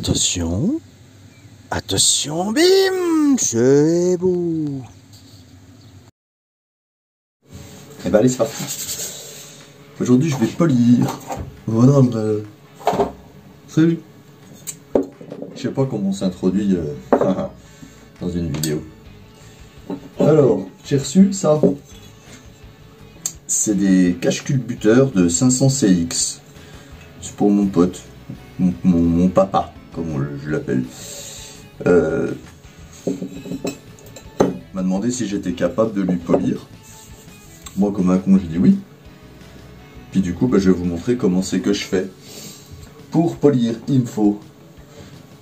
Attention. Attention, bim, c'est beau. Et bah allez, c'est parti. Aujourd'hui, je vais polir. Voilà. Salut. Je sais pas comment on s'introduit dans une vidéo. Alors, j'ai reçu ça. C'est des cache-culbuteurs de 500 CX. C'est pour mon pote, mon papa, comme je l'appelle. M'a demandé si j'étais capable de lui polir. Moi, comme un con, j'ai dit oui. Puis du coup, je vais vous montrer comment c'est que je fais. Pour polir, il me faut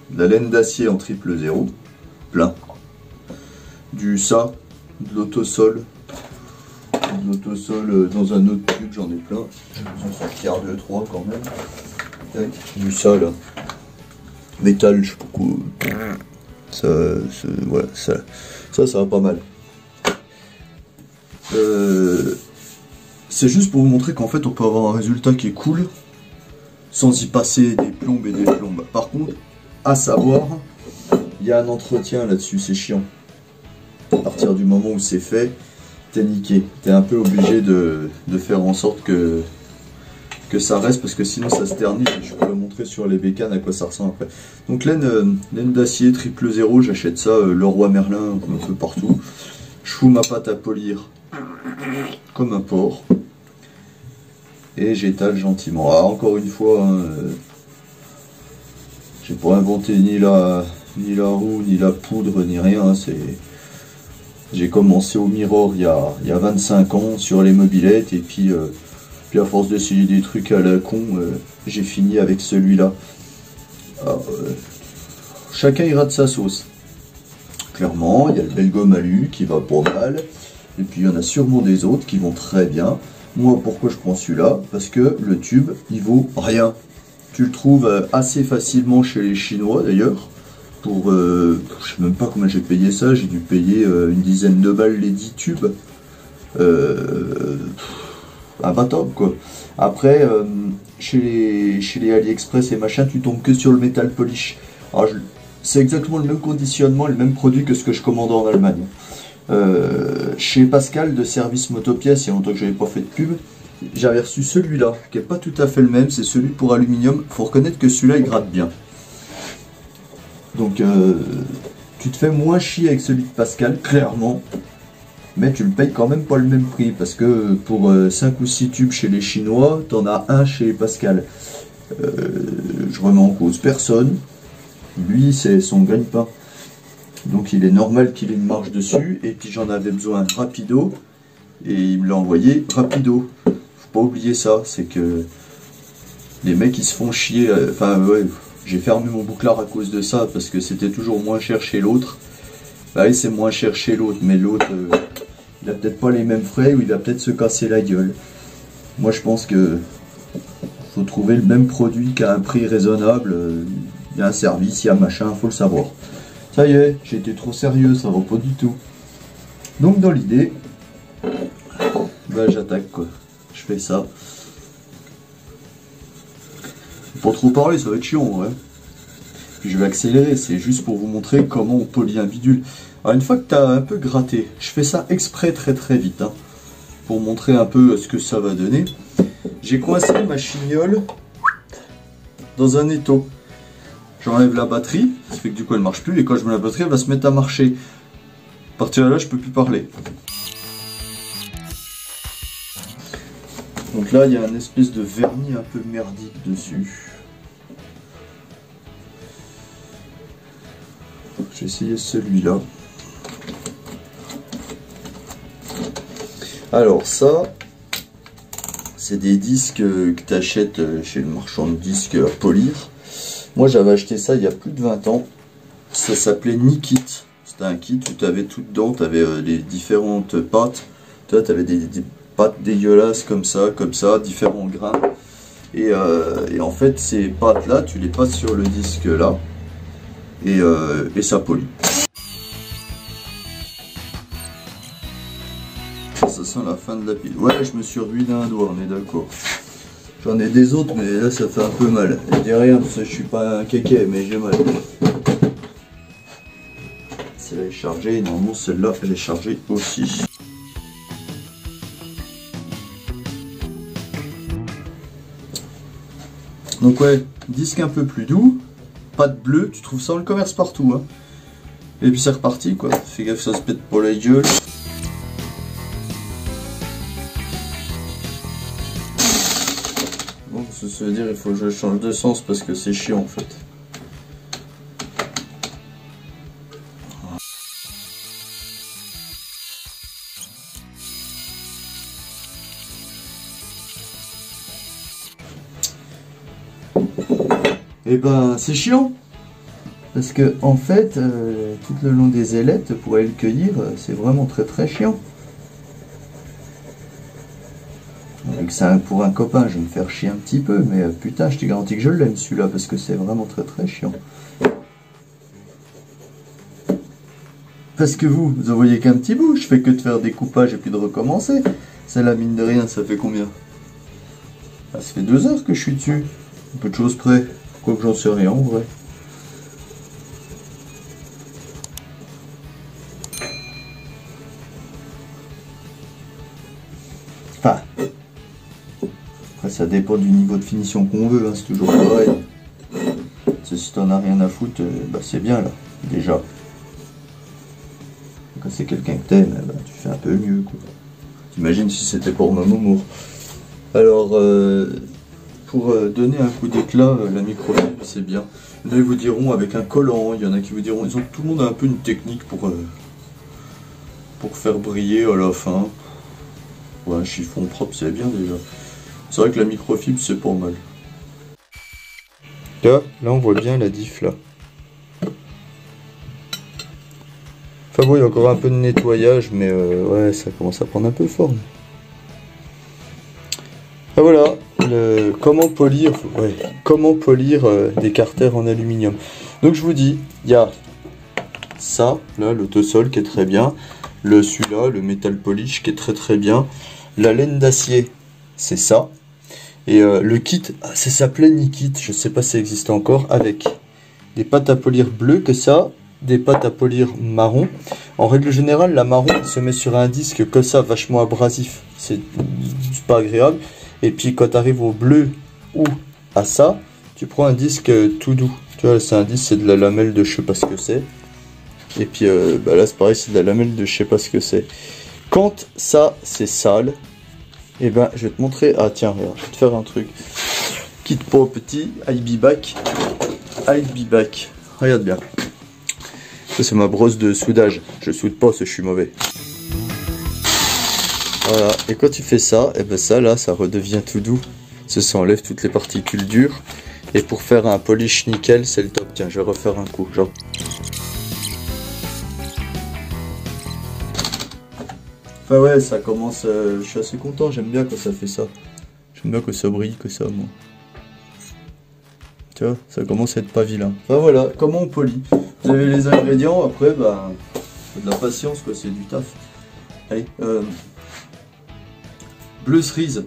de la laine d'acier en 000, plein. Du ça, de l'autosol. De l'autosol dans un autre tube, j'en ai plein. J'ai besoin de sortir 2, 3 quand même. Tac. Du ça là. Métal, je sais pas quoi. Voilà, ça va pas mal. C'est juste pour vous montrer qu'en fait on peut avoir un résultat qui est cool sans y passer des plombes et des plombes. Par contre, à savoir, il y a un entretien là-dessus, c'est chiant. À partir du moment où c'est fait, t'es niqué. T'es un peu obligé de faire en sorte que ça reste, parce que sinon ça se ternit. Je peux le montrer sur les bécanes à quoi ça ressemble après. Donc laine d'acier 000, j'achète ça Leroy Merlin un peu partout. Je fous ma pâte à polir comme un porc et j'étale gentiment. Ah, encore une fois, hein, j'ai pas inventé ni la roue, ni la poudre, ni rien. Hein, j'ai commencé au Mirror il y a 25 ans sur les mobylettes, et puis à force d'essayer des trucs à la con, j'ai fini avec celui-là. Chacun ira de sa sauce. Clairement, il y a le Belgomme Alu qui va pas mal, et puis il y en a sûrement des autres qui vont très bien. Moi, pourquoi je prends celui-là? Parce que le tube, il vaut rien. Tu le trouves assez facilement chez les Chinois d'ailleurs. Pour, je sais même pas combien j'ai payé ça, j'ai dû payer une dizaine de balles les 10 tubes. Imbattable quoi. Après, chez les AliExpress et machin, tu tombes que sur le metal polish. Alors, c'est exactement le même conditionnement, le même produit que ce que je commande en Allemagne. Chez Pascal de Service Motopièces, il y a longtemps que j'avais pas fait de pub, j'avais reçu celui-là, qui est pas tout à fait le même, c'est celui pour aluminium. Faut reconnaître que celui-là il gratte bien. Donc tu te fais moins chier avec celui de Pascal, clairement, mais tu le payes quand même pas le même prix, parce que pour 5 ou 6 tubes chez les Chinois, t'en as un chez Pascal. Je remets en cause personne, lui c'est son gagne-pain. Donc il est normal qu'il ait une marge dessus, et puis j'en avais besoin rapido, et il me l'a envoyé rapido. Faut pas oublier ça, c'est que les mecs ils se font chier, enfin ouais, j'ai fermé mon bouclard à cause de ça, parce que c'était toujours moins cher chez l'autre. Bah oui, c'est moins cher chez l'autre, mais l'autre, il a peut-être pas les mêmes frais, ou il va peut-être se casser la gueule. Moi je pense que faut trouver le même produit qu'à un prix raisonnable, il y a un service, il y a machin, faut le savoir. Ça y est, j'ai été trop sérieux, ça va pas du tout. Donc dans l'idée, j'attaque quoi. Je fais ça. Pour trop parler, ça va être chiant, ouais. Puis je vais accélérer, c'est juste pour vous montrer comment on polit un bidule. Alors une fois que tu as un peu gratté, je fais ça exprès très vite, hein, pour montrer un peu ce que ça va donner. J'ai coincé ma chignole dans un étau. J'enlève la batterie, ça fait que du coup elle marche plus, et quand je mets la batterie elle va se mettre à marcher. À partir de là je peux plus parler. Donc là il y a une espèce de vernis un peu merdique dessus. J'ai essayé celui-là. Alors ça, c'est des disques que tu achètes chez le marchand de disques à polir. Moi j'avais acheté ça il y a plus de 20 ans, ça s'appelait Nikit, c'était un kit où tu avais tout dedans, tu avais les différentes pâtes, tu avais des pâtes dégueulasses comme ça, différents grains, et en fait ces pâtes là, tu les passes sur le disque là, et ça polie. Ça sent la fin de la pile. Ouais, je me suis ruiné un doigt, on est d'accord. J'en ai des autres, mais là ça fait un peu mal. Je dis rien parce que je suis pas un kéké, mais j'ai mal. Celle-là est chargée, normalement celle-là elle est chargée aussi. Donc ouais, disque un peu plus doux, pas de bleu, tu trouves ça dans le commerce partout. Hein. Et puis c'est reparti quoi, fais gaffe ça se pète pour la gueule. Bon, ça veut dire il faut que je change de sens parce que c'est chiant en fait. Et ben c'est chiant parce que en fait tout le long des ailettes pour aller le cueillir c'est vraiment très chiant. Donc ça pour un copain je vais me faire chier un petit peu mais putain je te garantis que je l'aime celui-là parce que c'est vraiment très chiant. Parce que vous en voyez qu'un petit bout, je fais que de faire des coupages et puis de recommencer. Celle-là mine de rien ça fait combien? Ah, ça fait 2 heures que je suis dessus, un peu de choses près. Quoi que j'en sais rien en vrai. Enfin, après ça dépend du niveau de finition qu'on veut, hein, c'est toujours pareil. Si t'en as rien à foutre, bah c'est bien là, déjà. Quand c'est quelqu'un que t'aimes, bah, tu fais un peu mieux quoi. T'imagines si c'était pour mon humour. Alors, pour donner un coup d'éclat, la microfibre c'est bien. Il y en a qui vous diront avec un collant, il y en a qui vous diront, tout le monde a un peu une technique pour faire briller à la fin. Ouais, un chiffon propre c'est bien déjà. C'est vrai que la microfibre c'est pas mal. Là on voit bien la diff là. Enfin bon, il y a encore un peu de nettoyage, mais ouais, ça commence à prendre un peu forme. Ah voilà, comment polir des carters en aluminium. Donc je vous dis, il y a ça, là, l'autosol qui est très bien, celui-là, le metal polish qui est très bien, la laine d'acier, c'est ça, et le kit, ça s'appelait Nikit, je sais pas si ça existe encore, avec des pâtes à polir bleues que ça, des pâtes à polir marron. En règle générale, la marron se met sur un disque que ça, vachement abrasif, c'est pas agréable. Et puis quand tu arrives au bleu ou à ça, tu prends un disque tout doux. Tu vois, c'est un disque, c'est de la lamelle de je sais pas ce que c'est. Et puis bah là c'est pareil, c'est de la lamelle de je sais pas ce que c'est. Quand ça c'est sale, et ben je vais te montrer. Ah tiens, regarde, je vais te faire un truc. Quitte pas au petit, I'll be back. I'll be back. Regarde bien. Ça c'est ma brosse de soudage. Je soude pas, parce que je suis mauvais. Voilà, et quand tu fais ça, et ben ça là, ça redevient tout doux. Ça enlève toutes les particules dures. Et pour faire un polish nickel, c'est le top. Tiens, je vais refaire un coup. Genre. Enfin ouais, ça commence. Je suis assez content. J'aime bien quand ça fait ça. J'aime bien que ça brille, que ça, moi. Tu vois, ça commence à être pas vilain. Enfin voilà, comment on polit. Vous avez les ingrédients. Après, bah, faut de la patience, quoi. C'est du taf. Allez. Bleu cerise,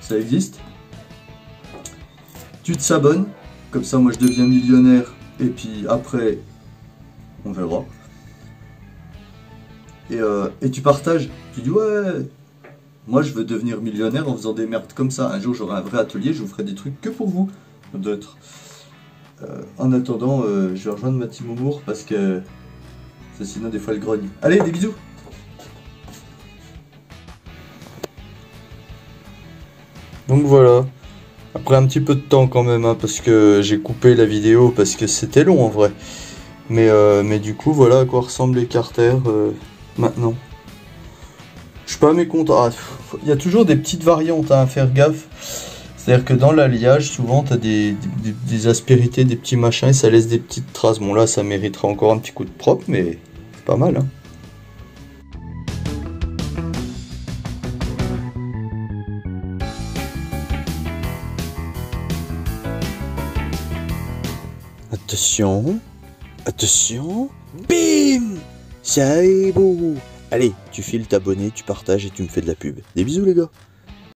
ça existe. Tu te s'abonnes, comme ça moi je deviens millionnaire et puis après on verra. Et tu partages, tu dis ouais, moi je veux devenir millionnaire en faisant des merdes comme ça. Un jour j'aurai un vrai atelier, je vous ferai des trucs que pour vous, d'autres. En attendant, je vais rejoindre ma team humour parce que sinon des fois elle grogne. Allez, des bisous. Donc voilà, après un petit peu de temps quand même, hein, parce que j'ai coupé la vidéo parce que c'était long en vrai. Mais du coup voilà à quoi ressemblent les carters maintenant. Je suis pas mécontent. Il y a toujours des petites variantes à faire gaffe. C'est-à-dire que dans l'alliage, souvent tu as des aspérités, des petits machins et ça laisse des petites traces. Bon là ça mériterait encore un petit coup de propre, mais c'est pas mal, hein. Attention, attention, bim, ça est beau. Allez, tu files t'abonner, tu partages et tu me fais de la pub. Des bisous les gars.